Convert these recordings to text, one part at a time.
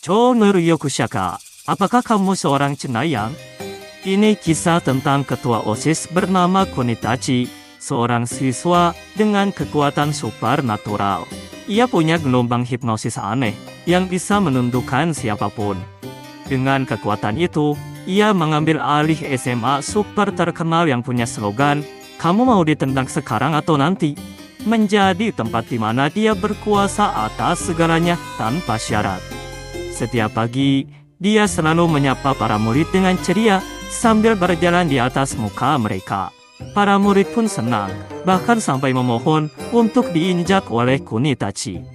Chonur Yokushaka, apakah kamu seorang cenayang? Ini kisah tentang ketua OSIS bernama Kunitachi, seorang siswa dengan kekuatan supernatural. Ia punya gelombang hipnosis aneh yang bisa menundukkan siapapun. Dengan kekuatan itu, ia mengambil alih SMA super terkenal yang punya slogan, "Kamu mau ditendang sekarang atau nanti?" menjadi tempat di mana dia berkuasa atas segalanya tanpa syarat. Setiap pagi, dia selalu menyapa para murid dengan ceria sambil berjalan di atas muka mereka. Para murid pun senang, bahkan sampai memohon untuk diinjak oleh Kunitachi.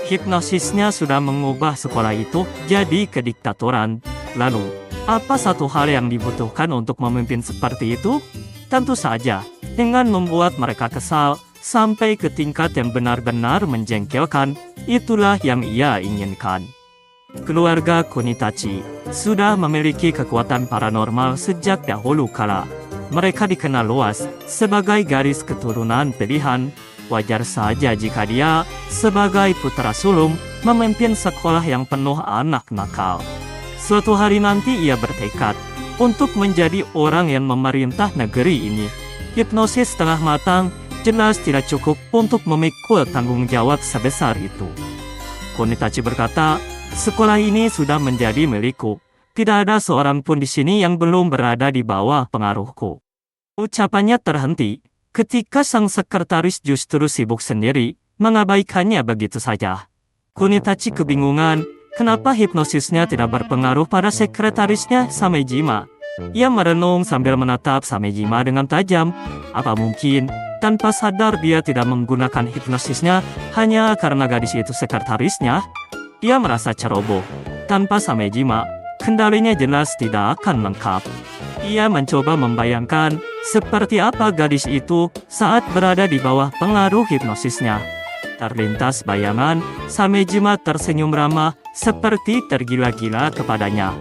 Hipnosisnya sudah mengubah sekolah itu jadi kediktatoran. Lalu, apa satu hal yang dibutuhkan untuk memimpin seperti itu? Tentu saja, dengan membuat mereka kesal sampai ke tingkat yang benar-benar menjengkelkan. Itulah yang ia inginkan. Keluarga Kunitachi sudah memiliki kekuatan paranormal sejak dahulu kala. Mereka dikenal luas sebagai garis keturunan pilihan. Wajar saja jika dia, sebagai putra sulung, memimpin sekolah yang penuh anak nakal. Suatu hari nanti ia bertekad untuk menjadi orang yang memerintah negeri ini. Hipnosis setengah matang jelas tidak cukup untuk memikul tanggung jawab sebesar itu. Kunitachi berkata, "Sekolah ini sudah menjadi milikku. Tidak ada seorang pun di sini yang belum berada di bawah pengaruhku." Ucapannya terhenti ketika sang sekretaris justru sibuk sendiri, mengabaikannya begitu saja. Kunitachi kebingungan, kenapa hipnosisnya tidak berpengaruh pada sekretarisnya Samejima. Ia merenung sambil menatap Samejima dengan tajam. Apa mungkin, tanpa sadar dia tidak menggunakan hipnosisnya hanya karena gadis itu sekretarisnya? Ia merasa ceroboh. Tanpa Samejima, kendalinya jelas tidak akan lengkap. Ia mencoba membayangkan seperti apa gadis itu saat berada di bawah pengaruh hipnosisnya. Terlintas bayangan, Samejima tersenyum ramah seperti tergila-gila kepadanya.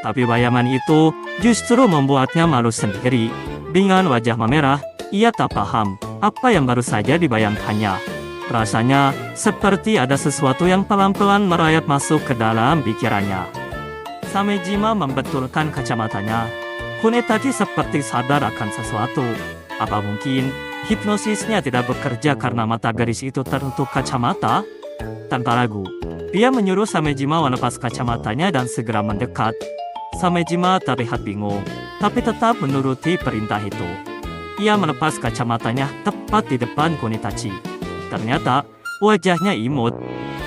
Tapi bayangan itu justru membuatnya malu sendiri. Dengan wajah memerah, ia tak paham apa yang baru saja dibayangkannya. Rasanya seperti ada sesuatu yang pelan-pelan merayap masuk ke dalam pikirannya. Samejima membetulkan kacamatanya. Kunitachi seperti sadar akan sesuatu. Apa mungkin hipnosisnya tidak bekerja karena mata gadis itu tertutup kacamata? Tanpa ragu, dia menyuruh Samejima melepas kacamatanya dan segera mendekat. Samejima terlihat bingung, tapi tetap menuruti perintah itu. Ia melepas kacamatanya tepat di depan Kunitachi. Ternyata wajahnya imut.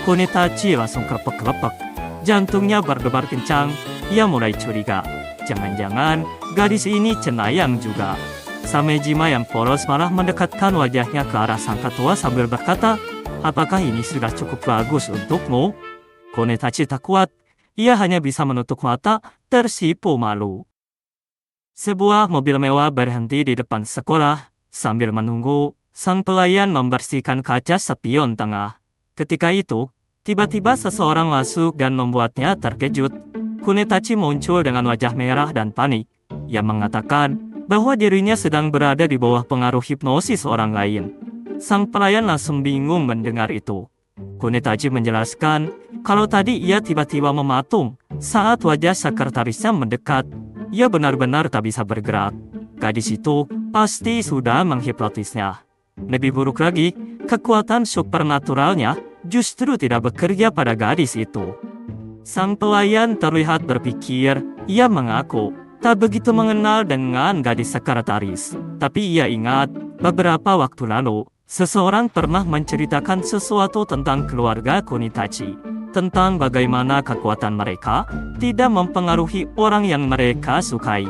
Kunitachi langsung kelepek-kelepek. Jantungnya berdebar kencang. Ia mulai curiga. Jangan-jangan gadis ini cenayang juga. Samejima yang polos malah mendekatkan wajahnya ke arah sang ketua sambil berkata, "Apakah ini sudah cukup bagus untukmu?" Kunitachi tak kuat. Ia hanya bisa menutup mata, tersipu malu. Sebuah mobil mewah berhenti di depan sekolah. Sambil menunggu, sang pelayan membersihkan kaca spion tengah. Ketika itu, tiba-tiba seseorang masuk dan membuatnya terkejut. Kunitachi muncul dengan wajah merah dan panik. Ia mengatakan bahwa dirinya sedang berada di bawah pengaruh hipnosis orang lain. Sang pelayan langsung bingung mendengar itu. Kunitachi menjelaskan kalau tadi ia tiba-tiba mematung saat wajah sekretarisnya mendekat. Ia benar-benar tak bisa bergerak. Gadis itu pasti sudah menghipnotisnya. Lebih buruk lagi, kekuatan supernaturalnya justru tidak bekerja pada gadis itu. Sang pelayan terlihat berpikir. Ia mengaku tak begitu mengenal dengan gadis sekretaris. Tapi ia ingat beberapa waktu lalu seseorang pernah menceritakan sesuatu tentang keluarga Kunitachi. Tentang bagaimana kekuatan mereka tidak mempengaruhi orang yang mereka sukai.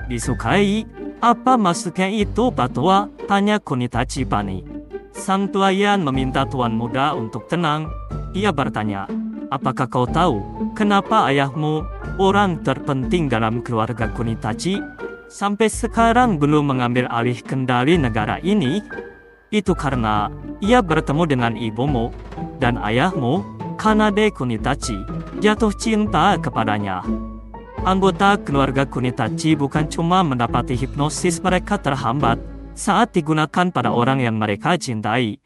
Disukai? Apa maksudnya itu, Pak Tua? Tanya Kunitachi panik. Sang pelayan meminta tuan muda untuk tenang. Ia bertanya, "Apakah kau tahu kenapa ayahmu, orang terpenting dalam keluarga Kunitachi, sampai sekarang belum mengambil alih kendali negara ini?" "Itu karena ia bertemu dengan ibumu dan ayahmu, Kanade Kunitachi, jatuh cinta kepadanya." Anggota keluarga Kunitachi bukan cuma mendapati hipnosis mereka terhambat saat digunakan pada orang yang mereka cintai.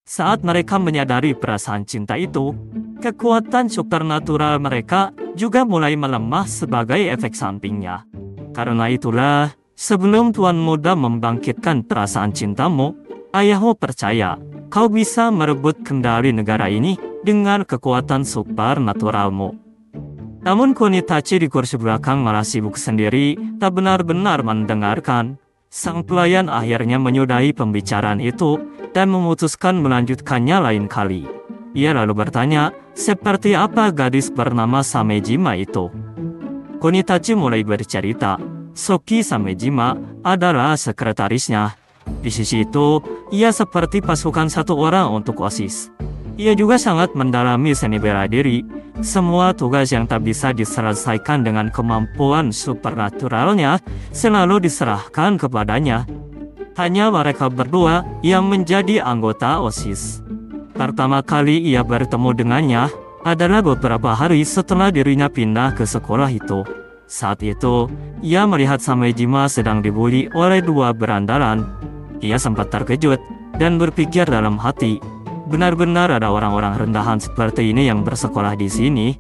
Saat mereka menyadari perasaan cinta itu, kekuatan supernatural mereka juga mulai melemah sebagai efek sampingnya. Karena itulah, sebelum Tuan Muda membangkitkan perasaan cintamu, ayahmu percaya kau bisa merebut kendali negara ini dengan kekuatan supernaturalmu. Namun Kunitachi di kursi belakang malah sibuk sendiri, tak benar-benar mendengarkan. Sang pelayan akhirnya menyudahi pembicaraan itu dan memutuskan melanjutkannya lain kali. Ia lalu bertanya, seperti apa gadis bernama Samejima itu? Kunitachi mulai bercerita, Soki Samejima adalah sekretarisnya. Di sisi itu, ia seperti pasukan satu orang untuk OSIS. Ia juga sangat mendalami seni bela diri. Semua tugas yang tak bisa diselesaikan dengan kemampuan supernaturalnya selalu diserahkan kepadanya. Hanya mereka berdua yang menjadi anggota OSIS. Pertama kali ia bertemu dengannya adalah beberapa hari setelah dirinya pindah ke sekolah itu. Saat itu, ia melihat Samejima sedang dibully oleh dua berandalan. Ia sempat terkejut dan berpikir dalam hati, benar-benar ada orang-orang rendahan seperti ini yang bersekolah di sini.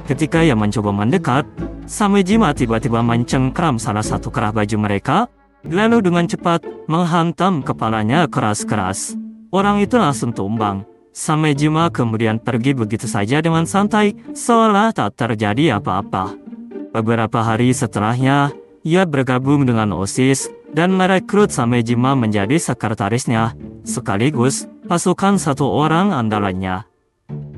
Ketika ia mencoba mendekat, Samejima tiba-tiba mencengkram salah satu kerah baju mereka, lalu dengan cepat menghantam kepalanya keras-keras. Orang itu langsung tumbang. Samejima kemudian pergi begitu saja dengan santai, seolah tak terjadi apa-apa. Beberapa hari setelahnya, ia bergabung dengan OSIS dan merekrut Samejima menjadi sekretarisnya, sekaligus pasukan satu orang andalannya.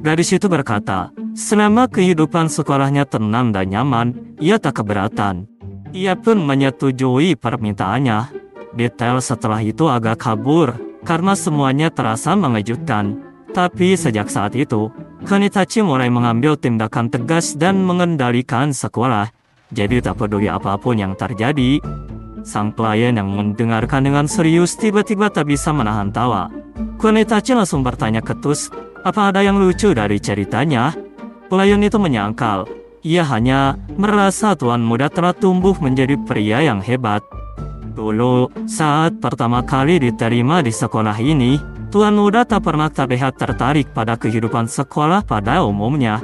Gadis itu berkata, selama kehidupan sekolahnya tenang dan nyaman, ia tak keberatan. Ia pun menyetujui permintaannya. Detail setelah itu agak kabur, karena semuanya terasa mengejutkan. Tapi sejak saat itu, Kunitachi mulai mengambil tindakan tegas dan mengendalikan sekolah. Jadi tak peduli apapun yang terjadi. Sang pelayan yang mendengarkan dengan serius tiba-tiba tak bisa menahan tawa. Kunitachi langsung bertanya ketus, apa ada yang lucu dari ceritanya? Pelayan itu menyangkal. Ia hanya merasa Tuan Muda telah tumbuh menjadi pria yang hebat. Dulu, saat pertama kali diterima di sekolah ini, Tuan Muda tak pernah terlihat tertarik pada kehidupan sekolah pada umumnya.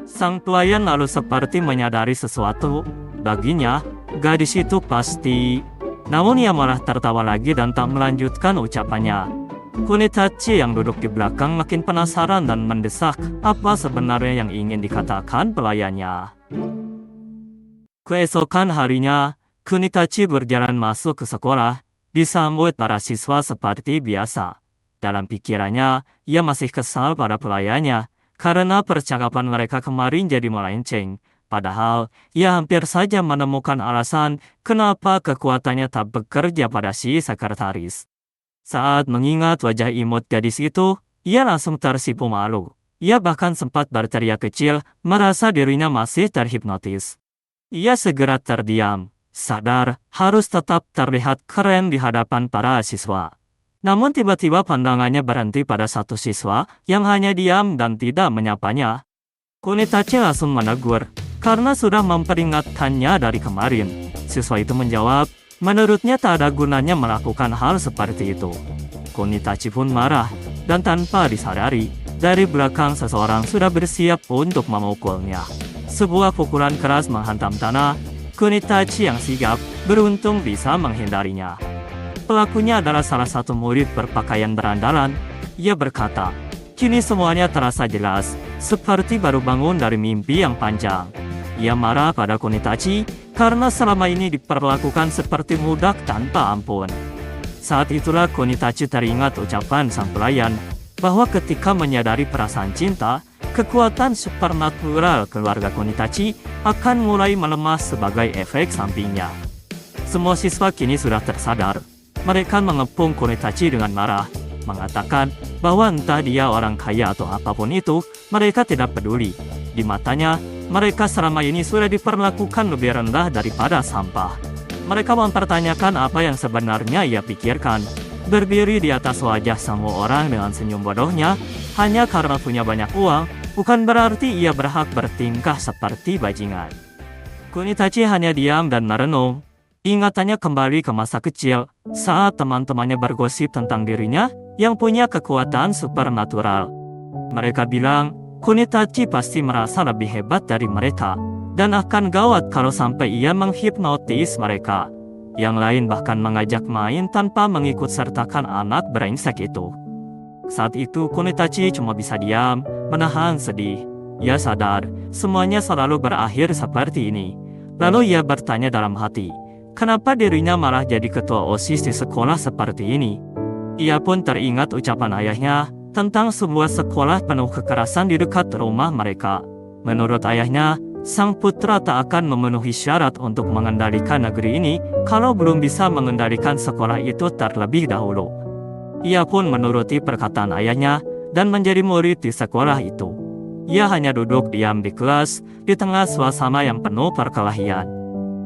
Sang pelayan lalu seperti menyadari sesuatu. Baginya, gadis itu pasti. Namun ia malah tertawa lagi dan tak melanjutkan ucapannya. Kunitachi yang duduk di belakang makin penasaran dan mendesak apa sebenarnya yang ingin dikatakan pelayannya. Keesokan harinya, Kunitachi berjalan masuk ke sekolah, disambut para siswa seperti biasa. Dalam pikirannya, ia masih kesal pada pelayannya, karena percakapan mereka kemarin jadi melenceng. Padahal, ia hampir saja menemukan alasan kenapa kekuatannya tak bekerja pada si sekretaris. Saat mengingat wajah imut gadis itu, ia langsung tersipu malu. Ia bahkan sempat berteriak kecil, merasa dirinya masih terhipnotis. Ia segera terdiam, sadar harus tetap terlihat keren di hadapan para siswa. Namun tiba-tiba pandangannya berhenti pada satu siswa yang hanya diam dan tidak menyapanya. Kunitachi langsung menegur, karena sudah memperingatkannya dari kemarin. Siswa itu menjawab, menurutnya tak ada gunanya melakukan hal seperti itu. Kunitachi pun marah, dan tanpa disadari, dari belakang seseorang sudah bersiap untuk memukulnya. Sebuah pukulan keras menghantam tanah. Kunitachi yang sigap beruntung bisa menghindarinya. Pelakunya adalah salah satu murid berpakaian berandalan. Ia berkata, kini semuanya terasa jelas, seperti baru bangun dari mimpi yang panjang. Ia marah pada Kunitachi karena selama ini diperlakukan seperti budak tanpa ampun. Saat itulah Kunitachi teringat ucapan sang pelayan bahwa ketika menyadari perasaan cinta, kekuatan supernatural keluarga Kunitachi akan mulai melemah sebagai efek sampingnya. Semua siswa kini sudah tersadar. Mereka mengepung Kunitachi dengan marah, mengatakan bahwa entah dia orang kaya atau apapun itu, mereka tidak peduli. Di matanya, mereka selama ini sudah diperlakukan lebih rendah daripada sampah. Mereka mempertanyakan apa yang sebenarnya ia pikirkan. Berdiri di atas wajah semua orang dengan senyum bodohnya, hanya karena punya banyak uang, bukan berarti ia berhak bertingkah seperti bajingan. Kunitachi hanya diam dan merenung. Ingatannya kembali ke masa kecil, saat teman-temannya bergosip tentang dirinya, yang punya kekuatan supernatural. Mereka bilang, Kunitachi pasti merasa lebih hebat dari mereka, dan akan gawat kalau sampai ia menghipnotis mereka. Yang lain bahkan mengajak main tanpa mengikut sertakan anak brengsek itu. Saat itu Kunitachi cuma bisa diam, menahan sedih. Ia sadar, semuanya selalu berakhir seperti ini. Lalu ia bertanya dalam hati, kenapa dirinya malah jadi ketua OSIS di sekolah seperti ini? Ia pun teringat ucapan ayahnya tentang sebuah sekolah penuh kekerasan di dekat rumah mereka. Menurut ayahnya, sang putra tak akan memenuhi syarat untuk mengendalikan negeri ini kalau belum bisa mengendalikan sekolah itu terlebih dahulu. Ia pun menuruti perkataan ayahnya dan menjadi murid di sekolah itu. Ia hanya duduk diam di kelas di tengah suasana yang penuh perkelahian.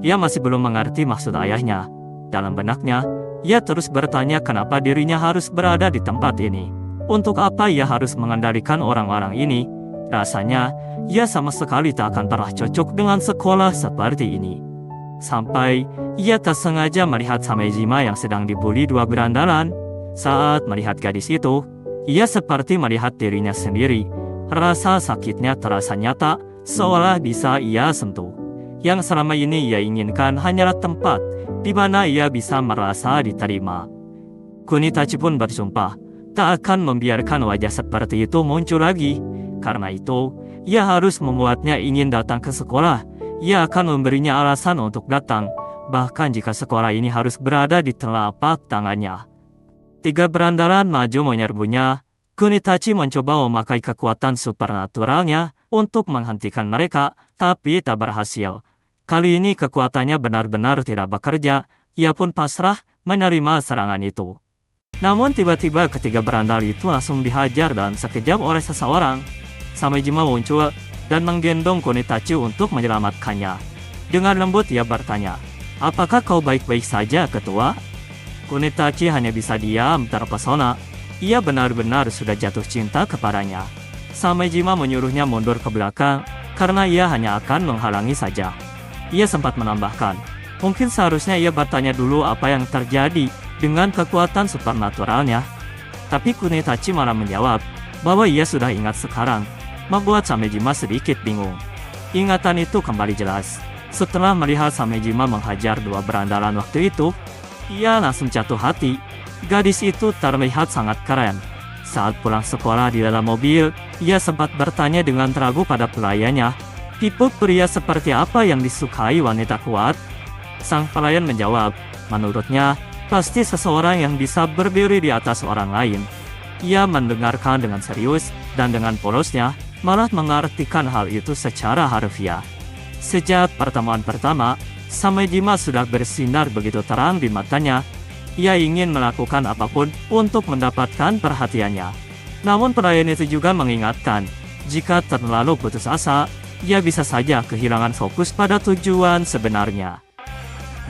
Ia masih belum mengerti maksud ayahnya. Dalam benaknya, ia terus bertanya kenapa dirinya harus berada di tempat ini. Untuk apa ia harus mengendalikan orang-orang ini? Rasanya, ia sama sekali tak akan pernah cocok dengan sekolah seperti ini. Sampai, ia tak sengaja melihat Samejima yang sedang dibully dua berandalan. Saat melihat gadis itu, ia seperti melihat dirinya sendiri. Rasa sakitnya terasa nyata, seolah bisa ia sentuh. Yang selama ini ia inginkan hanyalah tempat di mana ia bisa merasa diterima. Kunitachi pun bersumpah, tak akan membiarkan wajah seperti itu muncul lagi. Karena itu, ia harus membuatnya ingin datang ke sekolah. Ia akan memberinya alasan untuk datang, bahkan jika sekolah ini harus berada di telapak tangannya. Tiga berandalan maju menyerbunya. Kunitachi mencoba memakai kekuatan supernaturalnya untuk menghentikan mereka, tapi tak berhasil. Kali ini kekuatannya benar-benar tidak bekerja. Ia pun pasrah menerima serangan itu. Namun tiba-tiba ketiga berandal itu langsung dihajar dalam sekejap oleh seseorang. Samejima muncul dan menggendong Kunitachi untuk menyelamatkannya. Dengan lembut ia bertanya, apakah kau baik-baik saja, ketua? Kunitachi hanya bisa diam terpesona. Ia benar-benar sudah jatuh cinta kepadanya. Samejima menyuruhnya mundur ke belakang karena ia hanya akan menghalangi saja. Ia sempat menambahkan, mungkin seharusnya ia bertanya dulu apa yang terjadi dengan kekuatan supernaturalnya. Tapi Kunitachi malah menjawab bahwa ia sudah ingat sekarang, membuat Samejima sedikit bingung. Ingatan itu kembali jelas. Setelah melihat Samejima menghajar dua berandalan waktu itu, ia langsung jatuh hati. Gadis itu terlihat sangat keren. Saat pulang sekolah di dalam mobil, ia sempat bertanya dengan ragu pada pelayannya, tipe pria seperti apa yang disukai wanita kuat? Sang pelayan menjawab, menurutnya, pasti seseorang yang bisa berdiri di atas orang lain. Ia mendengarkan dengan serius, dan dengan polosnya, malah mengartikan hal itu secara harfiah. Sejak pertemuan pertama, Samejima sudah bersinar begitu terang di matanya. Ia ingin melakukan apapun untuk mendapatkan perhatiannya. Namun pelayan itu juga mengingatkan, jika terlalu putus asa, ia bisa saja kehilangan fokus pada tujuan sebenarnya.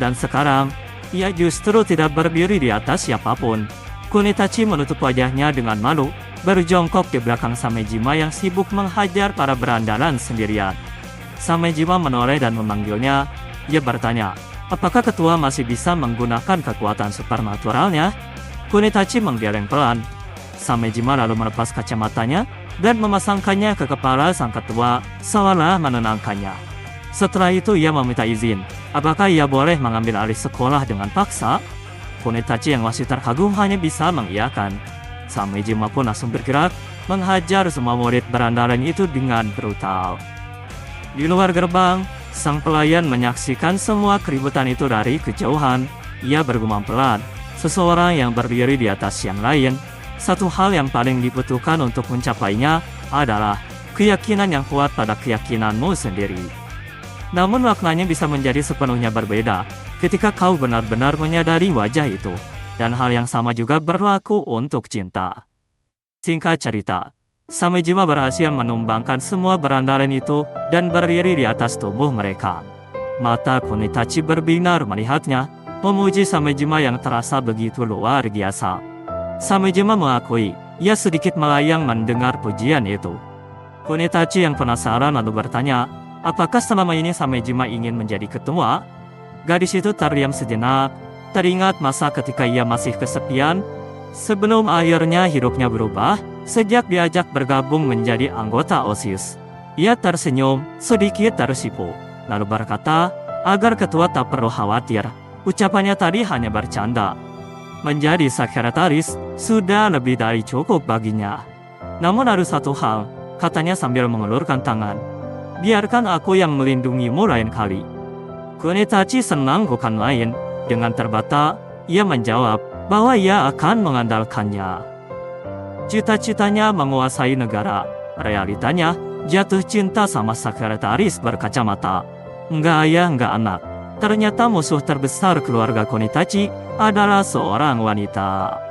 Dan sekarang, ia justru tidak berdiri di atas siapapun. Kunitachi menutup wajahnya dengan malu, berjongkok di belakang Samejima yang sibuk menghajar para berandalan sendirian. Samejima menoleh dan memanggilnya. Ia bertanya, apakah ketua masih bisa menggunakan kekuatan supernaturalnya? Kunitachi menggeleng pelan. Samejima lalu melepas kacamatanya dan memasangkannya ke kepala sang ketua, seolah menenangkannya. Setelah itu ia meminta izin, apakah ia boleh mengambil alih sekolah dengan paksa? Kunitachi yang masih terkagum hanya bisa mengiyakan. Samejima pun langsung bergerak, menghajar semua murid berandalan itu dengan brutal. Di luar gerbang, sang pelayan menyaksikan semua keributan itu dari kejauhan. Ia bergumam pelan, seseorang yang berdiri di atas yang lain. Satu hal yang paling dibutuhkan untuk mencapainya adalah keyakinan yang kuat pada keyakinanmu sendiri. Namun maknanya bisa menjadi sepenuhnya berbeda ketika kau benar-benar menyadari wajah itu. Dan hal yang sama juga berlaku untuk cinta. Singkat cerita, Samejima berhasil menumbangkan semua berandalan itu dan berdiri di atas tubuh mereka. Mata Kunitachi berbinar melihatnya, memuji Samejima yang terasa begitu luar biasa. Samejima mengakui, ia sedikit melayang mendengar pujian itu. Kunitachi yang penasaran lalu bertanya, apakah selama ini Samejima ingin menjadi ketua? Gadis itu terdiam sejenak, teringat masa ketika ia masih kesepian. Sebelum akhirnya hidupnya berubah, sejak diajak bergabung menjadi anggota OSIS. Ia tersenyum, sedikit tersipu, lalu berkata, agar ketua tak perlu khawatir. Ucapannya tadi hanya bercanda. Menjadi sekretaris, sudah lebih dari cukup baginya. Namun ada satu hal, katanya sambil mengulurkan tangan. Biarkan aku yang melindungimu lain kali. Kunitachi senang bukan main. Dengan terbata, ia menjawab bahwa ia akan mengandalkannya. Cita-citanya menguasai negara. Realitanya, jatuh cinta sama sekretaris berkacamata. Enggak ayah, enggak anak. Ternyata musuh terbesar keluarga Kunitachi adalah seorang wanita.